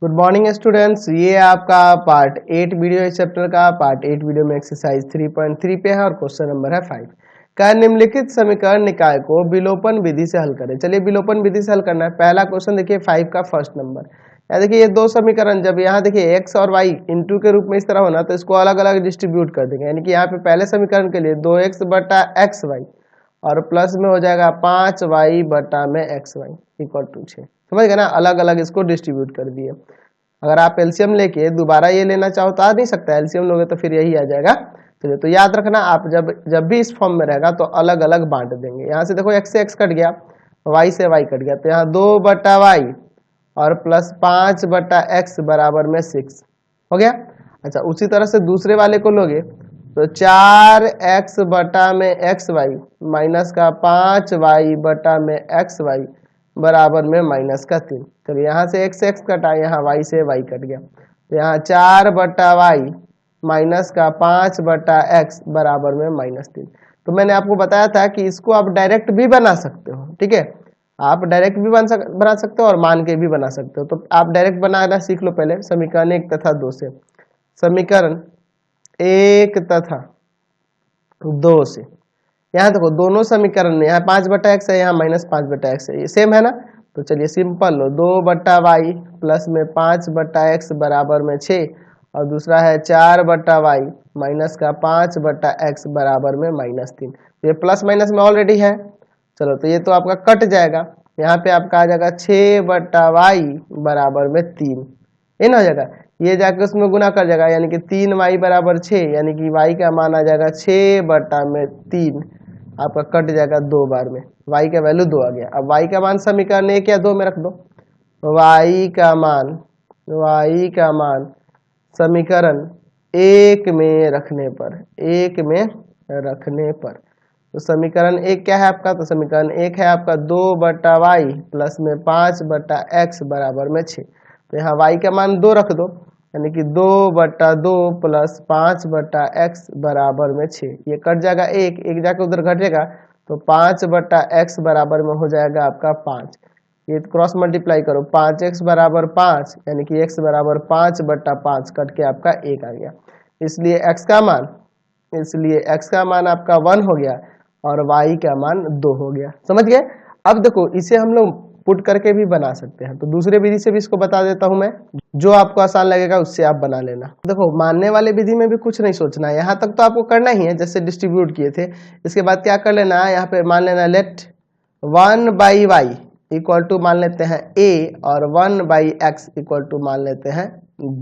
Good morning students, ये आपका part 8 video इस चैप्टर का पार्ट 8 वीडियो में एक्सरसाइज 3.3 पे है और क्वेश्चन नंबर है 5 का निम्नलिखित समीकरण निकाय को विलोपन विधि से हल करें। चलिए विलोपन विधि से हल करना है। पहला क्वेश्चन देखिए 5 का फर्स्ट नंबर। यहाँ देखिए ये दो समीकरण जब यहाँ देखिए x और y इंटू के रूप में इस तरह होना तो इसको अलग अलग डिस्ट्रीब्यूट कर देंगे। यानी कि यहाँ पे पहले समीकरण के लिए 2x बटा एक्स वाई और प्लस में हो जाएगा 5y बटा में एक्स वाई इक्वल टू 6। समझ गए ना, अलग अलग इसको डिस्ट्रीब्यूट कर दिए। अगर आप एलसीएम लेके दोबारा ये लेना चाहो तो आ नहीं सकता, एलसीएम लोगे तो फिर यही आ जाएगा। चलिए तो याद रखना, आप जब भी इस फॉर्म में रहेगा तो अलग अलग बांट देंगे। यहाँ से देखो x से x कट गया, y से y कट गया, तो यहाँ 2 बटा वाई और प्लस 5 बटा एक्स बराबर में 6 हो गया। अच्छा, उसी तरह से दूसरे वाले को लोगे तो 4x बटा में एक्स वाई माइनस का 5y बटा में एक्स वाई बराबर में माइनस का 3। चलिए यहाँ से x कटा, यहाँ y से y कट गया, तो यहाँ 4 बटा वाई माइनस का 5 बटा एक्स बराबर में माइनस 3। तो मैंने आपको बताया था कि इसको आप डायरेक्ट भी बना सकते हो, ठीक है। आप डायरेक्ट भी बना सकते हो और मान के भी बना सकते हो। तो आप डायरेक्ट बनाना सीख लो पहले समीकरण 1 तथा 2 से। समीकरण 1 तथा 2 से यहाँ देखो दोनों समीकरण में यहाँ 5 बटा एक्स है, यहाँ माइनस 5 बटा एक्स है, ये सेम है ना। तो चलिए सिंपल लो, 2 बटा वाई प्लस में 5 बटा एक्स बराबर में 6 और दूसरा है 4 बटा वाई माइनस का 5 बटा एक्स बराबर में माइनस 3। ये प्लस माइनस में ऑलरेडी है। चलो तो ये तो आपका कट जाएगा, यहाँ पे आपका आ जाएगा 6 बटा वाई बराबर में 3, इन हो जाएगा। ये जाके उसमें गुना कर जाएगा, यानी कि 3y बराबर 6, यानी कि y का मान आ जाएगा 6 बटा में 3, आपका कट जाएगा 2 बार में, y का वैल्यू 2 आ गया। अब y का मान समीकरण 1 या 2 में रख दो। y का मान समीकरण 1 में रखने पर तो समीकरण 1 क्या है आपका, तो समीकरण 1 है आपका 2 बटा वाई प्लस में 5 बटा एक्स बराबर में 6। तो यहाँ y का मान 2 रख दो, यानी कि 2 बटा 2 प्लस 5 बटा एक्स बराबर में 6। ये कट जाएगा, एक जाके उधर घटेगा, तो 5 बटा एक्स बराबर में हो जाएगा आपका 5। ये क्रॉस मल्टीप्लाई करो, 5x बराबर 5, यानी कि x बराबर 5 बटा 5 कट के आपका 1 आ गया। इसलिए x का मान आपका 1 हो गया और y का मान 2 हो गया। समझ गए। अब देखो इसे हम लोग पुट करके भी बना सकते हैं, तो दूसरे विधि से भी इसको बता देता हूं मैं, जो आपको आसान लगेगा उससे आप बना लेना। देखो मानने वाले विधि में भी कुछ नहीं सोचना है, यहाँ तक तो आपको करना ही है जैसे डिस्ट्रीब्यूट किए थे। इसके बाद क्या कर लेना है, यहाँ पे मान लेना let 1 by y equal to मान लेते हैं a और 1 बाई एक्स इक्वल टू मान लेते हैं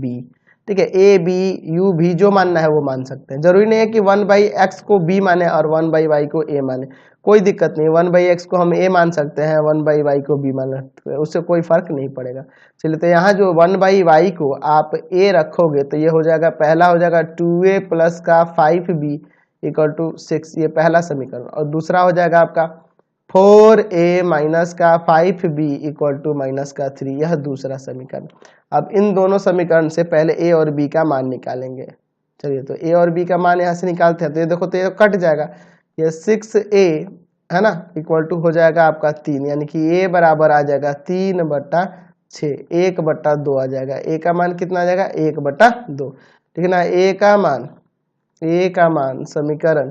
b। ठीक है, a b u भी जो मानना है वो मान सकते हैं। जरूरी नहीं है कि 1 बाई एक्स को b माने और 1 बाई वाई को a माने, कोई दिक्कत नहीं। 1 बाई एक्स को हम a मान सकते हैं, 1 बाई वाई को b मान सकते हैं, उससे कोई फर्क नहीं पड़ेगा। चलिए तो यहाँ जो 1 बाई वाई को आप a रखोगे तो ये हो जाएगा, पहला हो जाएगा 2a प्लस का 5b इक्वल टू 6, ये पहला समीकरण। और दूसरा हो जाएगा आपका 4a माइनस का 5b इक्वल टू माइनस का 3, यह दूसरा समीकरण। अब इन दोनों समीकरण से पहले a और b का मान निकालेंगे। चलिए तो a और b का मान यहाँ से निकालते हैं, तो ये देखो तो ये कट जाएगा, ये 6a है ना इक्वल टू हो जाएगा आपका 3, यानी कि a बराबर आ जाएगा 3 बटा 6, 1 बटा 2 आ जाएगा। a का मान कितना आ जाएगा, 1 बटा 2। ठीक है ना, a का मान समीकरण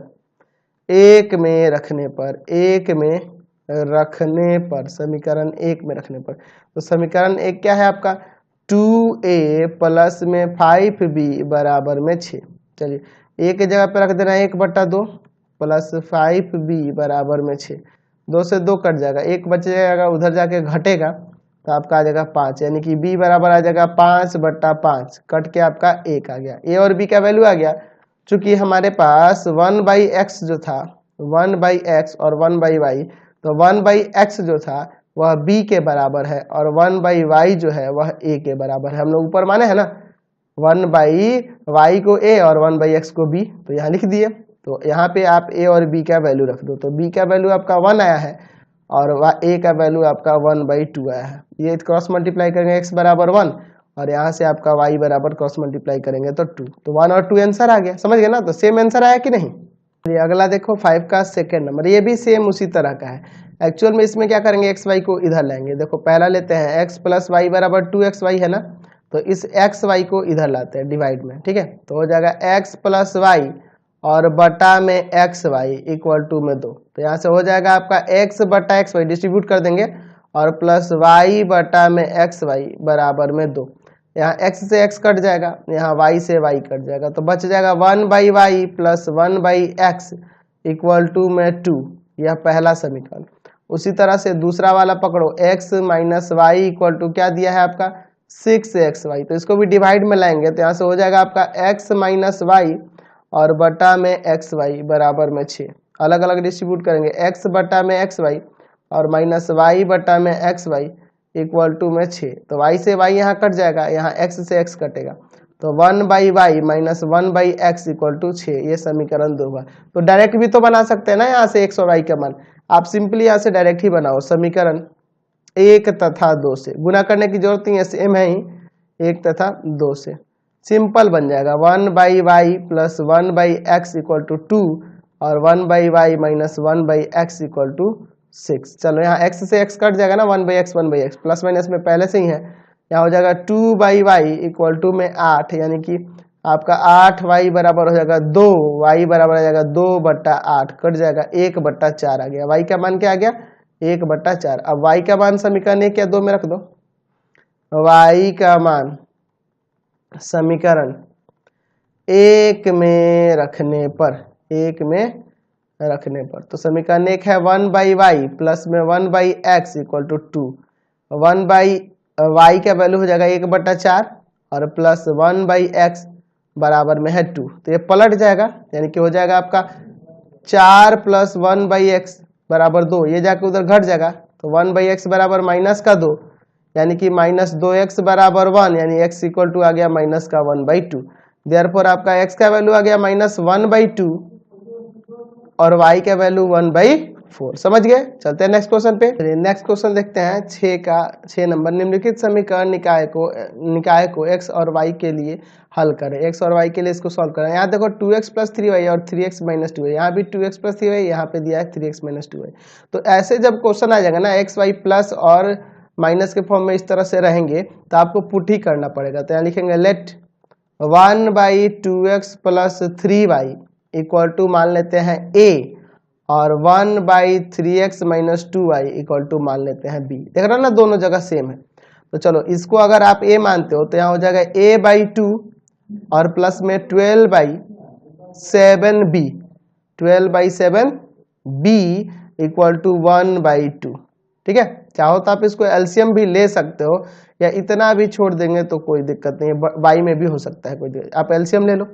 1 में रखने पर समीकरण 1 में रखने पर, तो समीकरण 1 क्या है आपका, 2a प्लस में 5b बराबर में 6। चलिए a की जगह पे रख देना 1 बटा 2 प्लस 5b बराबर में 6, 2 से 2 कट जाएगा, 1 बच जाएगा, उधर जाके घटेगा तो आपका आ जाएगा 5, यानी कि b बराबर आ जाएगा 5 बटा 5, कट के आपका 1 आ गया। a और b का वैल्यू आ गया। चूंकि हमारे पास 1 बाई एक्स जो था, 1 बाई एक्स और 1 बाई वाई, तो 1 बाई एक्स जो था वह b के बराबर है और 1 बाई वाई जो है वह a के बराबर है। हम लोग ऊपर माने है ना, 1 बाई वाई को a और 1 बाई एक्स को b, तो यहाँ लिख दिए। तो यहाँ पे आप a और b का वैल्यू रख दो, तो b का वैल्यू आपका 1 आया है और a का वैल्यू आपका 1 बाई 2 आया है। ये क्रॉस मल्टीप्लाई करेंगे x बराबर 1 और यहाँ से आपका y बराबर क्रॉस मल्टीप्लाई करेंगे तो 2, तो 1 और 2 आंसर आ गया। समझ गए ना, तो सेम आंसर आया कि नहीं। ये अगला देखो 5 का सेकेंड नंबर, ये भी सेम उसी तरह का है। एक्चुअल में इसमें क्या करेंगे, एक्स वाई को इधर लाएंगे। देखो पहला लेते हैं x प्लस वाई बराबर 2xy है ना, तो इस एक्स वाई को इधर लाते हैं डिवाइड में, ठीक है। तो हो जाएगा एक्स प्लस वाई और बटा में एक्स वाई इक्वल टू में 2। तो यहाँ से हो जाएगा आपका एक्स बटा एक्स वाई डिस्ट्रीब्यूट कर देंगे और प्लस वाई बटा में एक्स वाई बराबर में 2। यहाँ एक्स से एक्स कट जाएगा, यहाँ वाई से वाई कट जाएगा, तो बच जाएगा 1/y plus 1/x equal to में 2। यह पहला समीकरण। उसी तरह से दूसरा वाला पकड़ो, x minus y equal to क्या दिया है आपका 6xy। तो इसको भी डिवाइड में लाएंगे तो यहाँ से हो जाएगा आपका x माइनस वाई और बटा में एक्स वाई बराबर में 6। अलग अलग डिस्ट्रीब्यूट करेंगे, x बटा में एक्स वाई और माइनस वाई बटा में एक्स वाई इक्वल टू में 6। तो y से y यहाँ कट जाएगा, यहाँ x से x कटेगा, तो 1/y minus 1/x equal to 6। ये समीकरण 2 हुआ। तो डायरेक्ट भी तो बना सकते हैं ना, यहाँ से x और y का मान आप सिंपली यहाँ से डायरेक्ट ही बनाओ। समीकरण 1 तथा 2 से गुना करने की जरूरत नहीं है, सेम है ही, 1 तथा 2 से सिंपल बन जाएगा 1/y plus 1/x equal to 2 और 1/y minus 1/x equal to 6। चलो यहाँ x से x कट जाएगा ना, 1/x प्लस माइनस में पहले से ही है। यहाँ हो जाएगा 2/y इक्वल टू में 8, यानी कि आपका 8y बराबर हो जाएगा 2, y बराबर हो जाएगा 2/8 कट जाएगा 1/4 आ गया। y का मान क्या आ गया 1/4। अब y का मान समीकरण 1 या 2 में रख दो। y का मान समीकरण 1 में रखने पर, तो समीकरण 1 है 1/y प्लस में 1/x इक्वल टू 2। 1/y का वैल्यू हो जाएगा 1/4 और प्लस 1/x बराबर में है 2। तो ये पलट जाएगा, यानी कि हो जाएगा आपका 4 प्लस 1/x बराबर 2। ये जाके उधर घट जाएगा, तो 1/x बराबर माइनस का 2, यानी कि माइनस 2x बराबर 1, यानी x इक्वल टू आ गया माइनस का 1/2। देयरफॉर आपका x का वैल्यू आ गया माइनस 1/2 और y का वैल्यू 1/4। समझ गए। चलते हैं नेक्स्ट क्वेश्चन पे। नेक्स्ट क्वेश्चन देखते हैं 6 नंबर। निम्नलिखित समीकरण निकाय को x और y के लिए हल करें। x और y के लिए इसको सॉल्व करें। यहाँ देखो 2x प्लस 3y और 3x माइनस 2y, यहाँ भी 2x प्लस 3y, यहाँ पे दिया है 3x माइनस 2y। तो ऐसे जब क्वेश्चन आ जाएगा ना x y प्लस और माइनस के फॉर्म में इस तरह से रहेंगे तो आपको पुट ही करना पड़ेगा। तो यहाँ लिखेंगे late 1/2x plus 3y equal to मान लेते हैं a और 1/3x minus 2y equal to मान लेते हैं b। देख रहे हो ना, दोनों जगह सेम है। तो चलो इसको अगर आप a मानते हो तो यहाँ हो जाएगा a/2 और प्लस में 12/7b, 12/7b इक्वल टू 1/2। ठीक है, चाहो तो आप इसको एलसीएम भी ले सकते हो या इतना भी छोड़ देंगे तो कोई दिक्कत नहीं है, y में भी हो सकता है कोई दिक्कत। आप एलसीएम ले लो,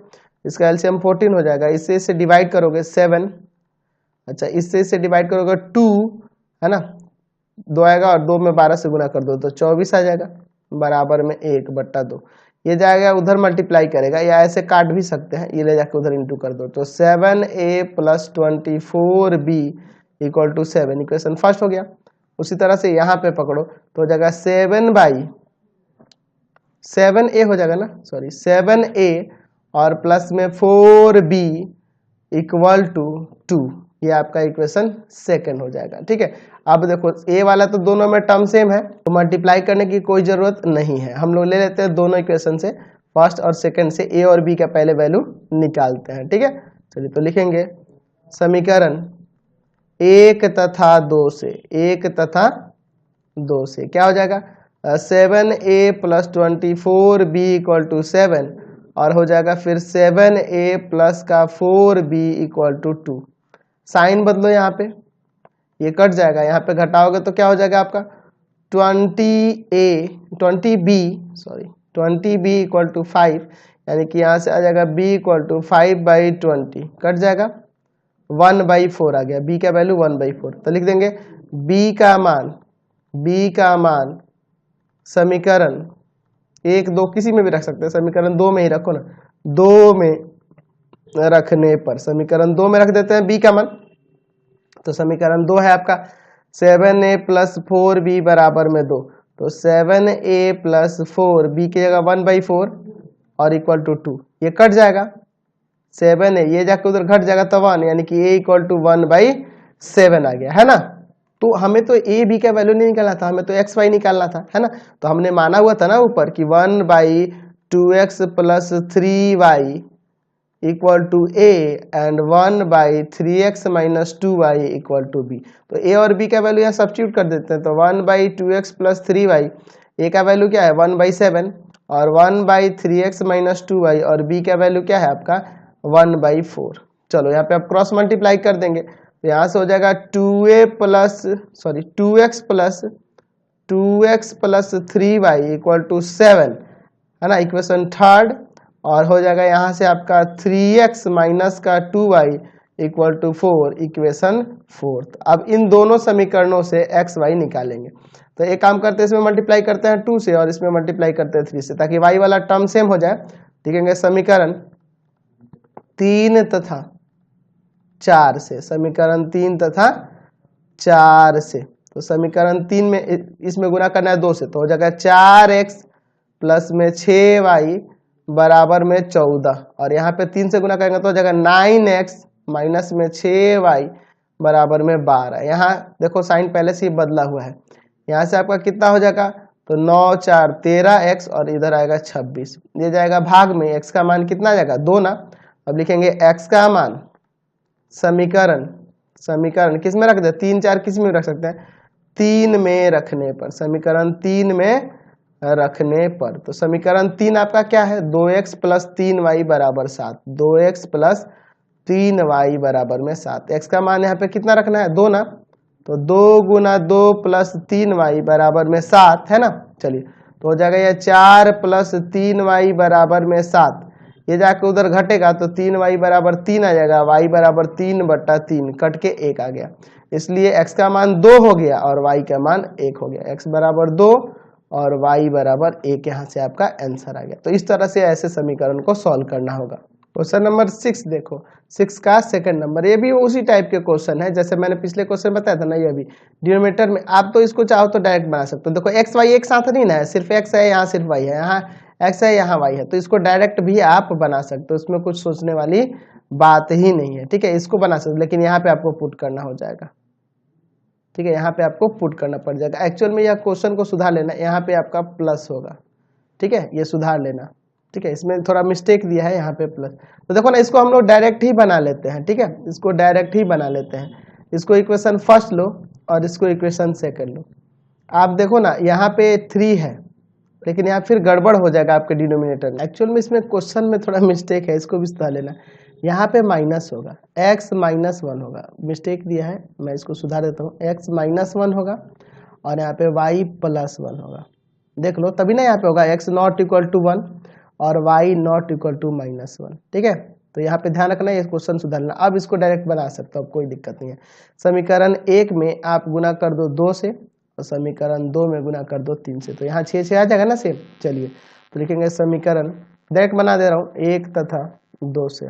इसका एलसीएम 14 हो जाएगा। इससे डिवाइड करोगे 7, अच्छा इससे डिवाइड करोगे 2 है ना, 2 आएगा और 2 में 12 से गुना कर दो तो 24 आ जाएगा बराबर में 1/2। ये जाएगा उधर मल्टीप्लाई करेगा, या ऐसे काट भी सकते हैं, ये ले जाके उधर इंटू कर दो तो 7a plus 24b equal to 7। Equation first हो गया। उसी तरह से यहाँ पे पकड़ो तो हो जाएगा 7a हो जाएगा ना, सॉरी 7a और प्लस में 4b इक्वल टू 2। ये आपका इक्वेशन सेकंड हो जाएगा। ठीक है, अब देखो a वाला तो दोनों में टर्म सेम है तो मल्टीप्लाई करने की कोई जरूरत नहीं है। हम लोग ले लेते हैं दोनों इक्वेशन से, फर्स्ट और सेकंड से a और b का पहले वैल्यू निकालते हैं। ठीक है, चलिए तो लिखेंगे समीकरण 1 तथा 2 से क्या हो जाएगा 7a plus 24b equal to 7 और हो जाएगा फिर 7a प्लस का 4b इक्वल टू 2। साइन बदलो, यहाँ पे ये कट जाएगा, यहाँ पे घटाओगे तो क्या हो जाएगा आपका 20b इक्वल टू 5, यानी कि यहाँ से आ जाएगा b इक्वल टू 5/20 कट जाएगा 1/4 आ गया, b का वैल्यू 1/4। तो लिख देंगे b का मान समीकरण 1 2 किसी में भी रख सकते हैं, समीकरण 2 में ही रखो ना, 2 में रखने पर समीकरण 2 में रख देते हैं b का मान। तो समीकरण 2 है आपका 7a प्लस 4b बराबर में 2, तो 7a प्लस 4b की जगह 1/4 और इक्वल टू 2। ये कट जाएगा 7a, ये जाके उधर घट जाएगा तो 1, यानी कि a इक्वल टू 1/7 आ गया है ना। तो हमें तो ए बी का वैल्यू नहीं निकालना था, हमें तो एक्स वाई निकालना था, है ना। तो हमने माना हुआ था ना ऊपर कि 1/2x plus 3y equal to a and 1/3x minus 2y equal to b. तो ए और बी का वैल्यू यहाँ सब्स्टिट्यूट कर देते हैं। तो 1/2x प्लस 3y, ए का वैल्यू क्या है 1/7 और 1/3x माइनस 2y और बी का वैल्यू क्या है आपका 1/4। चलो यहाँ पे आप क्रॉस मल्टीप्लाई कर देंगे तो यहाँ से हो जाएगा 2x plus 3y equal to 7, है ना, इक्वेशन थर्ड। और हो जाएगा यहाँ से आपका 3x माइनस का 2y equal to 4, equation fourth. अब इन दोनों समीकरणों से x y निकालेंगे। तो एक काम करते हैं, इसमें मल्टीप्लाई करते हैं 2 से और इसमें मल्टीप्लाई करते हैं 3 से, ताकि y वाला टर्म सेम हो जाए। लिखेंगे समीकरण 3 तथा 4 से, समीकरण 3 तथा 4 से। तो समीकरण 3 में इसमें गुना करना है 2 से, तो हो जाएगा 4x प्लस में 6y बराबर में 14 और यहाँ पे 3 से गुना करेंगे तो हो जाएगा 9x माइनस में 6y बराबर में 12। यहाँ देखो साइन पहले से ही बदला हुआ है। यहाँ से आपका कितना हो जाएगा, तो 9 4 13x और इधर आएगा 26, ये जाएगा भाग में, x का मान कितना आ जाएगा 2 ना। अब लिखेंगे x का मान समीकरण किस में रख दे, 3 4 किस में रख सकते हैं, 3 में रखने पर, समीकरण 3 में रखने पर। तो समीकरण 3 आपका क्या है 2x प्लस 3y बराबर 7, 2x प्लस 3y बराबर में 7। x का मान यहाँ पे कितना रखना है 2 ना, तो 2 गुना 2 प्लस 3y बराबर में 7, है ना। चलिए तो हो जाएगा ये 4 प्लस 3y बराबर में 7, ये जाके उधर घटेगा तो 3y बराबर 3 आ जाएगा, y बराबर 3/3 कट के 1 आ गया, इसलिए x का मान 2 हो गया और y का मान 1 हो गया। x बराबर 2 और y बराबर 1, यहाँ से आपका आंसर आ गया। तो इस तरह से ऐसे समीकरण को सॉल्व करना होगा। क्वेश्चन नंबर 6 देखो, 6 का सेकंड नंबर, ये भी उसी टाइप के क्वेश्चन है जैसे मैंने पिछले क्वेश्चन बताया था ना, ये भी डिनोमिनेटर में आप तो इसको चाहो तो डायरेक्ट बना सकते हो। देखो एक्स वाई एक साथ नहीं ना है, सिर्फ एक्स है यहाँ सिर्फ वाई है, यहाँ एक्स है यहाँ वाई है, तो इसको डायरेक्ट भी आप बना सकते हो, इसमें कुछ सोचने वाली बात ही नहीं है, ठीक है। इसको बना सकते हो लेकिन यहाँ पे आपको पुट करना हो जाएगा, ठीक है, यहाँ पे आपको पुट करना पड़ जाएगा। एक्चुअल में यह क्वेश्चन को सुधार लेना, यहाँ पे आपका प्लस होगा, ठीक है, ये सुधार लेना, ठीक है, इसमें थोड़ा मिस्टेक दिया है यहाँ पे प्लस। तो देखो ना, इसको हम लोग डायरेक्ट ही बना लेते हैं, ठीक है, इसको डायरेक्ट ही बना लेते हैं। इसको इक्वेशन फर्स्ट लो और इसको इक्वेशन सेकंड लो। आप देखो ना यहाँ पे 3 है लेकिन यहाँ फिर गड़बड़ हो जाएगा आपके डिनोमिनेटर में। एक्चुअल में इसमें क्वेश्चन में थोड़ा मिस्टेक है, इसको भी सुधार लेना। यहाँ पे माइनस होगा, x माइनस 1 होगा, मिस्टेक दिया है, मैं इसको सुधार देता हूँ, x माइनस 1 होगा और यहाँ पे y प्लस 1 होगा। देख लो तभी ना यहाँ पे होगा x नॉट इक्वल टू 1 और y not equal to minus 1, ठीक है। तो यहाँ पे ध्यान रखना, ये क्वेश्चन सुधारना। अब इसको डायरेक्ट बना सकते हो, अब कोई दिक्कत नहीं है। समीकरण 1 में आप गुना कर दो 2 से और समीकरण 2 में गुना कर दो 3 से, तो यहाँ 6 6 आ जाएगा ना सेम। चलिए तो लिखेंगे समीकरण, डायरेक्ट बना दे रहा हूँ, 1 तथा 2 से।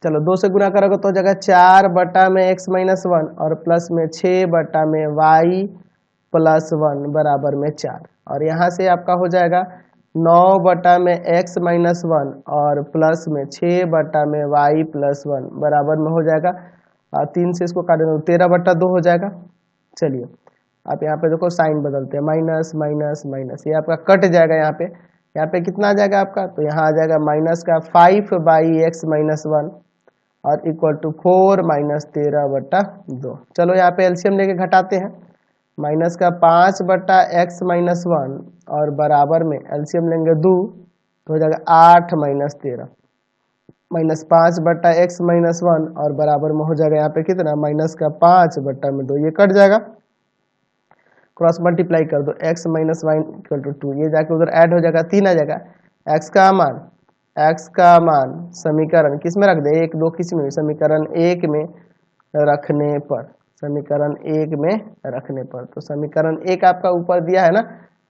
चलो 2 से गुना करोगे तो हो जाएगा 4 बटा में x माइनस 1 और प्लस में 6 बटा में y प्लस 1 बराबर में 4, और यहाँ से आपका हो जाएगा 9 बटा में x माइनस 1 और प्लस में 6 बटा में y प्लस 1 बराबर में हो जाएगा 3 से इसको काट देना 13 बटा 2 हो जाएगा। चलिए आप यहाँ पे देखो साइन बदलते हैं, माइनस माइनस माइनस, ये आपका कट जाएगा। यहाँ पे कितना आ जाएगा आपका, तो यहाँ आ जाएगा माइनस का 5/x माइनस 1 और इक्वल टू 4 माइनस 13 बटा 2। चलो यहाँ पे एलसीएम लेके घटाते हैं, माइनस का 5 बटा x माइनस 1 और बराबर में एलसीएम लेंगे 2 तो हो जाएगा 8 माइनस 13, माइनस 5 बटा x माइनस 1 और बराबर में हो जाएगा यहाँ पे कितना, माइनस का 5 बटा में 2, ये कट जाएगा, क्रॉस मल्टीप्लाई कर दो, x माइनस 1 इक्वल टू 2, ये जाके उधर ऐड हो जाएगा 3 आ जाएगा। x का मान समीकरण किस में रख दे, 1 2 किस में, समीकरण 1 में रखने पर, समीकरण 1 में रखने पर। तो समीकरण 1 आपका ऊपर दिया है ना,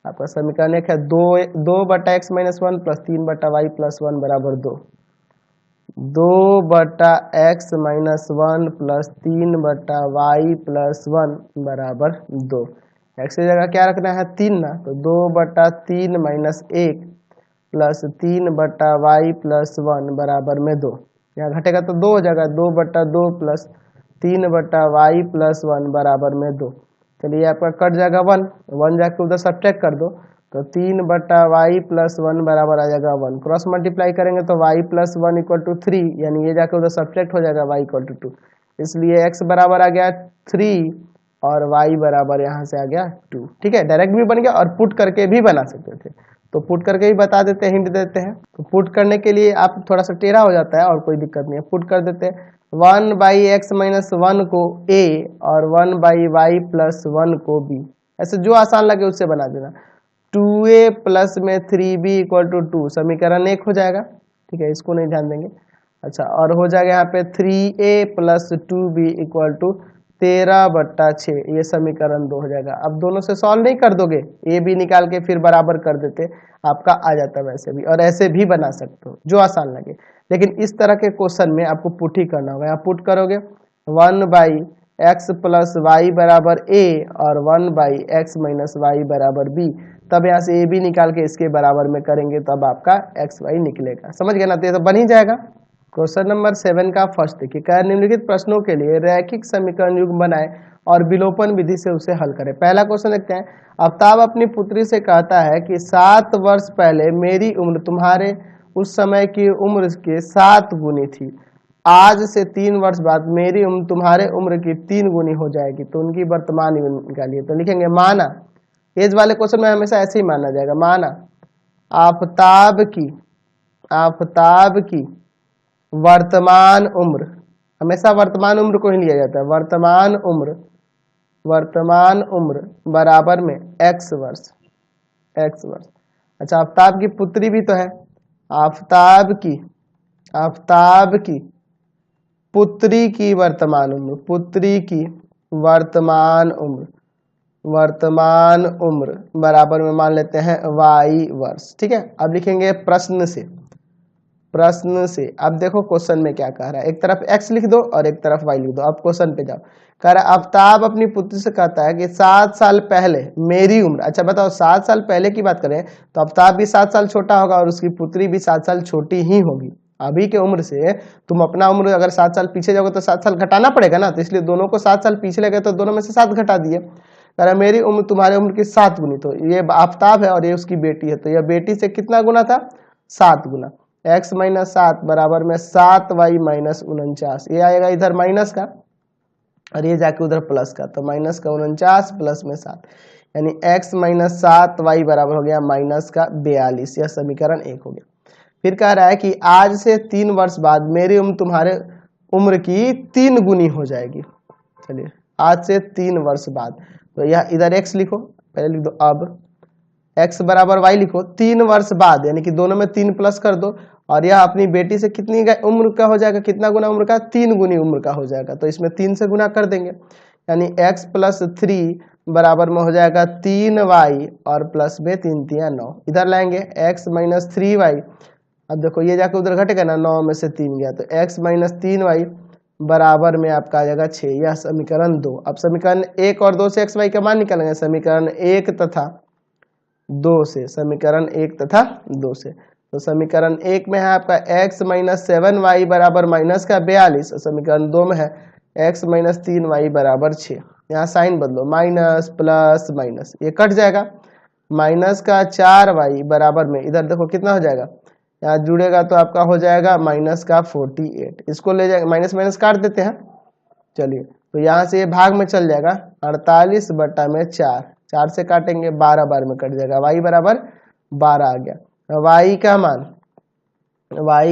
आपका समीकरण 1 है 2 बटा एक्स माइनस 1 प्लस 3 बटा वाई प्लस 1 बराबर 2 बटा एक्स माइनस 1 प्लस 3 बटा वाई प्लस 1 बराबर 2। एक्स की जगह क्या रखना है 3 ना, तो 2 बटा 3 माइनस 1 प्लस 3 बटा वाई प्लस 1 बराबर में 2, यहाँ घटेगा तो 2 हो जाएगा, 2 बटा 2 प्लस 3/y प्लस 1 बराबर में 2। चलिए आपका कट जाएगा 1, 1 जाके उधर सब्ट्रैक्ट कर दो, तो 3/y प्लस 1 बराबर आ जाएगा 1। क्रॉस मल्टीप्लाई करेंगे तो y प्लस 1 इक्वल टू 3, यानी ये जाके उधर सब्ट्रैक्ट हो जाएगा y इक्वल टू 2। इसलिए x बराबर आ गया 3 और y बराबर यहाँ से आ गया 2। ठीक है, डायरेक्ट भी बन गया और पुट करके भी बना सकते थे, तो पुट करके भी बता देते हैं, हिंट देते हैं। तो पुट करने के लिए आप थोड़ा सा टेढ़ा हो जाता है और कोई दिक्कत नहीं है, पुट कर देते हैं। 1/x माइनस 1 को a और 1/y प्लस 1 को b, ऐसे जो आसान लगे उससे बना देना। 2a प्लस में 3b इक्वल टू 2, समीकरण 1 हो जाएगा। ठीक है, इसको नहीं ध्यान देंगे। अच्छा, और हो जाएगा यहाँ पे 3a plus 2b equal to 13/6, ये समीकरण 2 हो जाएगा। अब दोनों से सॉल्व नहीं कर दोगे, ए बी निकाल के फिर बराबर कर देते, आपका आ जाता वैसे भी, और ऐसे भी बना सकते हो जो आसान लगे। लेकिन इस तरह के क्वेश्चन में आपको पुट ही करना होगा। यहाँ पुट करोगे 1/x प्लस वाई बराबर a और 1/x माइनस वाई बराबर b, तब यहाँ से ए बी निकाल के इसके बराबर में करेंगे, तब आपका एक्स वाई निकलेगा। समझ गए ना, तो ये तो बन ही जाएगा। क्वेश्चन नंबर 7 का फर्स्ट देखिए, क्या निम्नलिखित प्रश्नों के लिए रैखिक समीकरण युग्म बनाए और विलोपन विधि से उसे हल करें। पहला क्वेश्चन देखते हैं। आफ्ताब अपनी पुत्री से कहता है कि 7 वर्ष पहले मेरी उम्र तुम्हारे उस समय की उम्र के 7 गुनी थी। आज से 3 वर्ष बाद मेरी उम्र तुम्हारे उम्र की 3 गुनी हो जाएगी, तो उनकी वर्तमान निकालिए। तो लिखेंगे माना, एज वाले क्वेश्चन में हमेशा ऐसे ही माना जाएगा। माना आफ्ताब की वर्तमान उम्र, हमेशा वर्तमान उम्र को ही लिया जाता है। वर्तमान उम्र बराबर में x वर्ष। अच्छा, आफ्ताब की पुत्री भी तो है, आफ्ताब की पुत्री की वर्तमान उम्र बराबर में मान लेते हैं y वर्ष। ठीक है, अब लिखेंगे प्रश्न से। अब देखो क्वेश्चन में क्या कह रहा है, एक तरफ x लिख दो और एक तरफ y लिख दो। अब क्वेश्चन पे जाओ, कह रहा है आफ्ताब अपनी पुत्री से कहता है कि 7 साल पहले मेरी उम्र। अच्छा बताओ, 7 साल पहले की बात करें तो आफ्ताब भी 7 साल छोटा होगा और उसकी पुत्री भी 7 साल छोटी ही होगी। अभी के उम्र से तुम अपना उम्र अगर 7 साल पीछे जाओगे तो 7 साल घटाना पड़ेगा ना, तो इसलिए दोनों को 7 साल पीछे ले गए तो दोनों में से 7 घटा दिए। कह रहा है मेरी उम्र तुम्हारे उम्र की 7 गुनी, तो ये आफ्ताब है और ये उसकी बेटी है, तो यह बेटी से कितना गुना था, 7 गुना। x माइनस 7 बराबर में 7y माइनस 49, ये आएगा इधर माइनस का और ये जाके उधर प्लस का, तो माइनस का 49 प्लस में 7, यानी x माइनस 7y बराबर हो गया माइनस का 42। यह समीकरण 1 हो गया। फिर कह रहा है कि आज से 3 वर्ष बाद मेरी उम्र तुम्हारे उम्र की 3 गुनी हो जाएगी। चलिए, आज से 3 वर्ष बाद, तो यह इधर x लिखो, पहले लिख दो। अब x बराबर y लिखो, 3 वर्ष बाद, यानी कि दोनों में 3 प्लस कर दो, और यह अपनी बेटी से कितनी उम्र का हो जाएगा, कितना गुना उम्र का, 3 गुनी उम्र का हो जाएगा, तो इसमें 3 से गुना कर देंगे, यानी x प्लस 3 बराबर में हो जाएगा 3y और प्लस में 3 3 9, इधर लाएंगे x माइनस 3y। अब देखो ये जाके उधर घटेगा ना, 9 में से 3 गया, तो x माइनस 3y बराबर में आपका आ जाएगा 6। यह समीकरण 2। अब समीकरण 1 और 2 से x y का मान निकालेंगे, समीकरण 1 तथा 2 से। तो समीकरण 1 में है आपका x माइनस 7y बराबर माइनस का 42, समीकरण 2 में है x माइनस 3y बराबर 6। यहाँ साइन बदलो, माइनस प्लस माइनस, ये कट जाएगा, माइनस का 4y बराबर में इधर देखो कितना हो जाएगा, यहाँ जुड़ेगा तो आपका हो जाएगा माइनस का 48। इसको ले जाएगा, माइनस माइनस काट देते हैं। चलिए, तो यहाँ से ये भाग में चल जाएगा, 48 बटा में 4, 4 से काटेंगे 12 बार में कट जाएगा, y बराबर 12 आ गया। y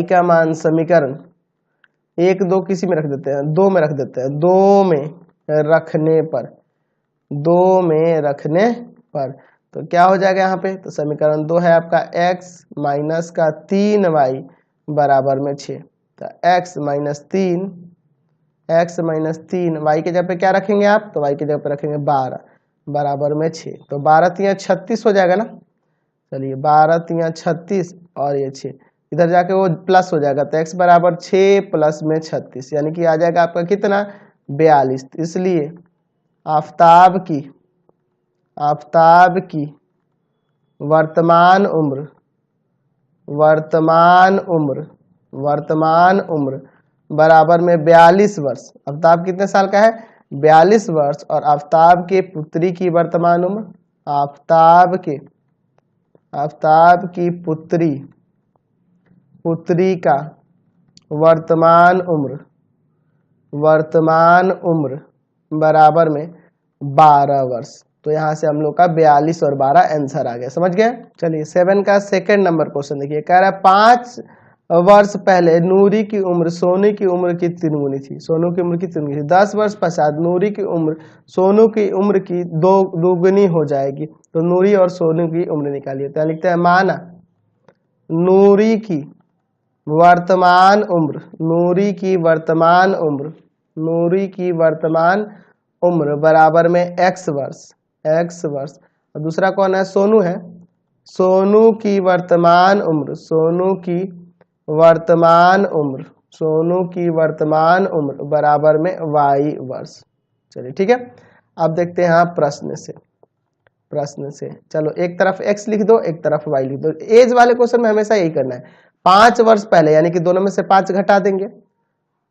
का मान समीकरण 1 2 किसी में रख देते हैं, 2 में रख देते हैं, 2 में रखने पर तो क्या हो जाएगा यहाँ पे, तो समीकरण 2 है आपका x माइनस का 3y बराबर में 6, तो x माइनस 3 y के जगह पे क्या रखेंगे आप, तो y के जगह पे रखेंगे 12 बराबर में 6, तो 12 3 36 हो जाएगा ना। चलिए, 12 3 36 और ये 6, इधर जाके वो प्लस हो जाएगा, तो x बराबर 6 प्लस में 36, यानी कि आ जाएगा आपका कितना, 42। इसलिए आफ्ताब की वर्तमान उम्र बराबर में 42 वर्ष। आफ्ताब कितने साल का है? 42 वर्ष। और आफ्ताब के पुत्री की वर्तमान उम्र, आफ्ताब की पुत्री का वर्तमान उम्र बराबर में 12 वर्ष। तो यहां से हम लोग का 42 और 12 आंसर आ गया। समझ गए? चलिए 7 का सेकंड नंबर क्वेश्चन देखिए। कह रहा है 5 वर्ष पहले नूरी की उम्र सोनू की उम्र की 3 गुनी थी। सोनू की उम्र की 3 गुनी थी। 10 वर्ष पश्चात नूरी की उम्र सोनू की उम्र की दोगुनी हो जाएगी। तो नूरी और सोनू की उम्र निकालिए। तो लिखते हैं माना नूरी की वर्तमान उम्र बराबर में x वर्ष। और दूसरा कौन है? सोनू है। सोनू की वर्तमान उम्र बराबर में y वर्ष। चलिए ठीक है। अब देखते हैं यहाँ प्रश्न से। चलो एक तरफ x लिख दो, एक तरफ y लिख दो। एज वाले क्वेश्चन में हमेशा यही करना है। 5 वर्ष पहले यानी कि दोनों में से 5 घटा देंगे।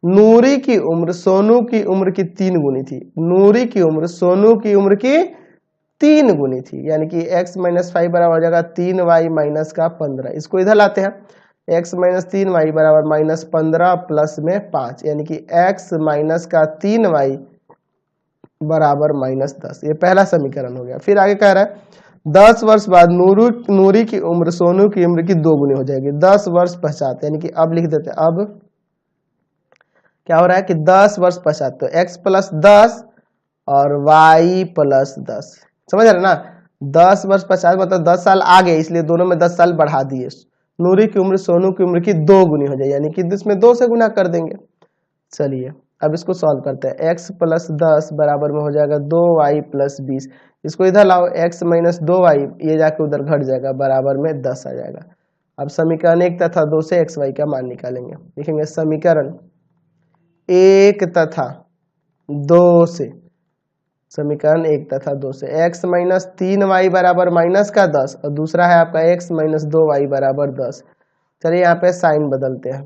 नूरी की उम्र सोनू की उम्र की 3 गुनी थी। नूरी की उम्र सोनू की उम्र की 3 गुनी थी, यानी कि x माइनस 5 बराबर हो जाएगा 3y माइनस का 15। इसको इधर लाते हैं। x माइनस 3y बराबर माइनस 15 प्लस में 5, यानी कि x माइनस का 3y बराबर माइनस 10। ये पहला समीकरण हो गया। फिर आगे कह रहा है 10 वर्ष बाद नूरी की उम्र सोनू की उम्र की 2 गुनी हो जाएगी। 10 वर्ष पश्चात, यानी कि अब लिख देते हैं। अब क्या हो रहा है कि 10 वर्ष पश्चात, तो x प्लस 10 और y प्लस 10। समझ रहे ना? 10 वर्ष पश्चात मतलब 10 साल आगे, इसलिए दोनों में 10 साल बढ़ा दिए। नूरी की उम्र सोनू की उम्र की 2 गुनी हो जाए, यानी कि इसमें 2 से गुना कर देंगे। चलिए अब इसको सॉल्व करते हैं। x प्लस 10 बराबर में हो जाएगा 2y प्लस 20। इसको इधर लाओ, x माइनस 2y ये जाके उधर घट जाएगा, बराबर में 10 आ जाएगा। अब समीकरण 1 तथा 2 से xy का मान निकालेंगे। लिखेंगे समीकरण 1 तथा 2 से, समीकरण 1 तथा 2 से x माइनस 3y बराबर माइनस का 10 और दूसरा है आपका x माइनस 2y बराबर 10। चलिए यहाँ पे साइन बदलते हैं।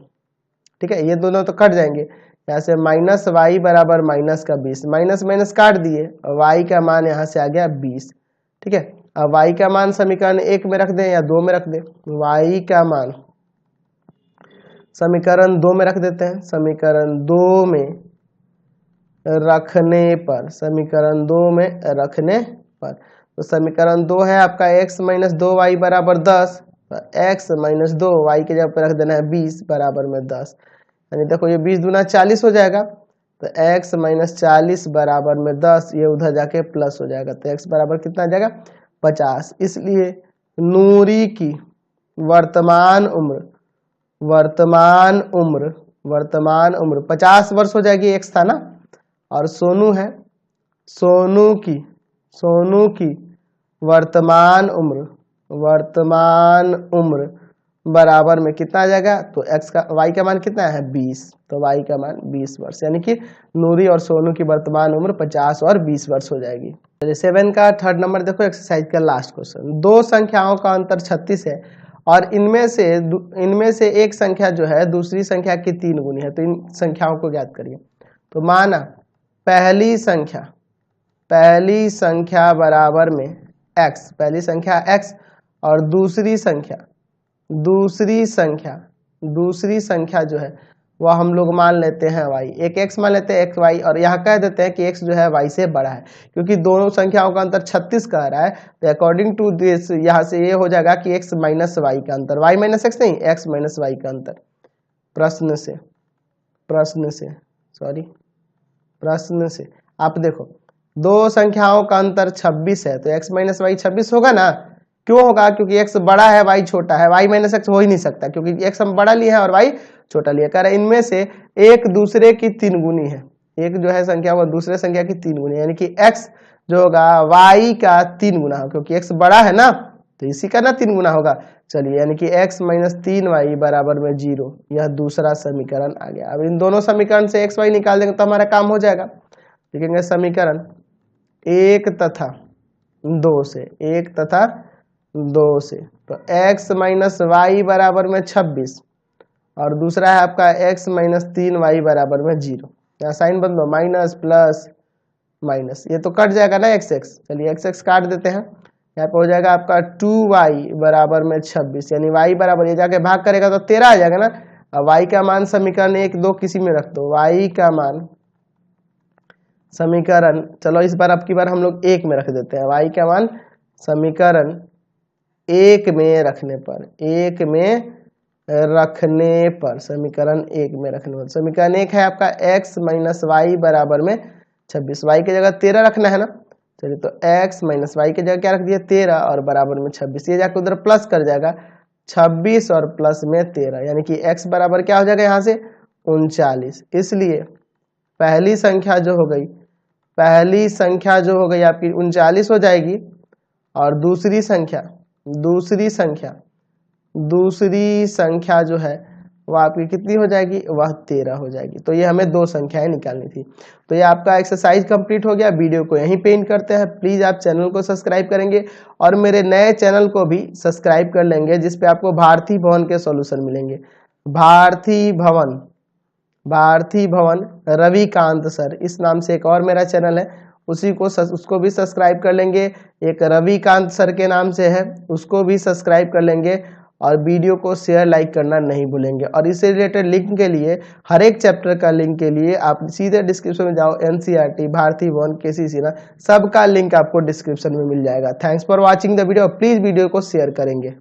ठीक है, ये दोनों तो कट जाएंगे। यहाँ से माइनस वाई बराबर माइनस का 20, माइनस माइनस काट दिए और y का मान यहाँ से आ गया 20। ठीक है, अब y का मान समीकरण 1 में रख दें या 2 में रख दें? y का मान समीकरण 2 में रख देते हैं। समीकरण 2 में रखने पर तो समीकरण 2 है आपका x माइनस 2y बराबर 10, x माइनस 2y के जगह पर रख देना है 20 बराबर में 10। यानी देखो ये 20 दूना 40 हो जाएगा, तो x माइनस 40 बराबर में 10, ये उधर जाके प्लस हो जाएगा, तो x बराबर कितना आ जाएगा? 50। इसलिए नूरी की वर्तमान उम्र 50 वर्ष हो जाएगी। x था ना, और सोनू है, सोनू की वर्तमान उम्र बराबर में कितना आ जाएगा? तो x का y का मान कितना है? 20, तो y का मान 20 वर्ष, यानी कि नूरी और सोनू की वर्तमान उम्र 50 और 20 वर्ष हो जाएगी। 7 का थर्ड नंबर देखो, एक्सरसाइज का लास्ट क्वेश्चन। 2 संख्याओं का अंतर 36 है और इनमें से एक संख्या जो है दूसरी संख्या की 3 गुनी है, तो इन संख्याओं को ज्ञात करिए। तो माना पहली संख्या बराबर में x, पहली संख्या x और दूसरी संख्या जो है वह हम लोग मान लेते हैं y। एक x मान लेते हैं x y, और यहाँ कह देते हैं कि x जो है y से बड़ा है, क्योंकि दोनों संख्याओं का अंतर 36 कह रहा है। तो अकॉर्डिंग टू दिस यहाँ से ये हो जाएगा कि x माइनस वाई का अंतर, y माइनस एक्स नहीं, x माइनस वाई का अंतर। प्रश्न से आप देखो, 2 संख्याओं का अंतर 26 है, तो x माइनस वाई 26 होगा ना? क्यों होगा? क्योंकि x बड़ा है y छोटा है, y माइनस एक्स हो ही नहीं सकता, क्योंकि x हम बड़ा लिए हैं और y छोटा लिया। कह रहा है इनमें से एक दूसरे की 3 गुनी है, एक जो है संख्या वो दूसरे संख्या की 3 गुनी, यानी कि x जो होगा y का 3 गुना हो, क्योंकि x बड़ा है ना, तो इसी का ना 3 गुना होगा। चलिए, यानी कि x माइनस 3y बराबर में 0, यह दूसरा समीकरण आ गया। अब इन दोनों समीकरण से x y निकाल देंगे तो हमारा काम हो जाएगा। लिखेंगे समीकरण 1 तथा 2 से, तो x माइनस वाई बराबर में 26 और दूसरा है आपका x माइनस 3y बराबर में 0। यहाँ साइन बदलो, माइनस प्लस माइनस, ये तो कट जाएगा ना x x, चलिए x x काट देते हैं। यहाँ पे हो जाएगा आपका 2y बराबर में 26, यानी y बराबर, ये जाके भाग करेगा तो 13 आ जाएगा ना। अब y का मान समीकरण 1 2 किसी में रख दो, y का मान समीकरण, चलो इस बार अब की बार हम लोग 1 में रख देते हैं। y का मान समीकरण 1 में रखने पर, 1 में रखने पर, समीकरण 1 में रखने पर, समीकरण 1 है आपका x माइनस वाई बराबर में 26, y की जगह 13 रखना है ना। चलिए तो x माइनस वाई की जगह क्या रख दिया 13 और बराबर में 26, ये जाकर उधर प्लस कर जाएगा 26 और प्लस में 13, यानी कि x बराबर क्या हो जाएगा यहाँ से 39। इसलिए पहली संख्या जो हो गई, पहली संख्या जो हो गई आपकी 39 हो जाएगी, और दूसरी संख्या जो है वह आपकी कितनी हो जाएगी, वह 13 हो जाएगी। तो ये हमें दो संख्याएं निकालनी थी। तो ये आपका एक्सरसाइज कंप्लीट हो गया। वीडियो को यहीं पे एंड करते हैं। प्लीज आप चैनल को सब्सक्राइब करेंगे और मेरे नए चैनल को भी सब्सक्राइब कर लेंगे, जिसपे आपको भारती भवन के सॉल्यूशन मिलेंगे। भारती भवन रविकांत सर, इस नाम से एक और मेरा चैनल है, उसको भी सब्सक्राइब कर लेंगे। एक रविकांत सर के नाम से है, उसको भी सब्सक्राइब कर लेंगे, और वीडियो को शेयर लाइक करना नहीं भूलेंगे। और इससे रिलेटेड लिंक के लिए, हर एक चैप्टर का लिंक के लिए आप सीधे डिस्क्रिप्शन में जाओ, एनसीईआरटी, भारती भवन, केसीसी ना, सबका लिंक आपको डिस्क्रिप्शन में मिल जाएगा। Thanks for watching the video. Please video को शेयर करेंगे।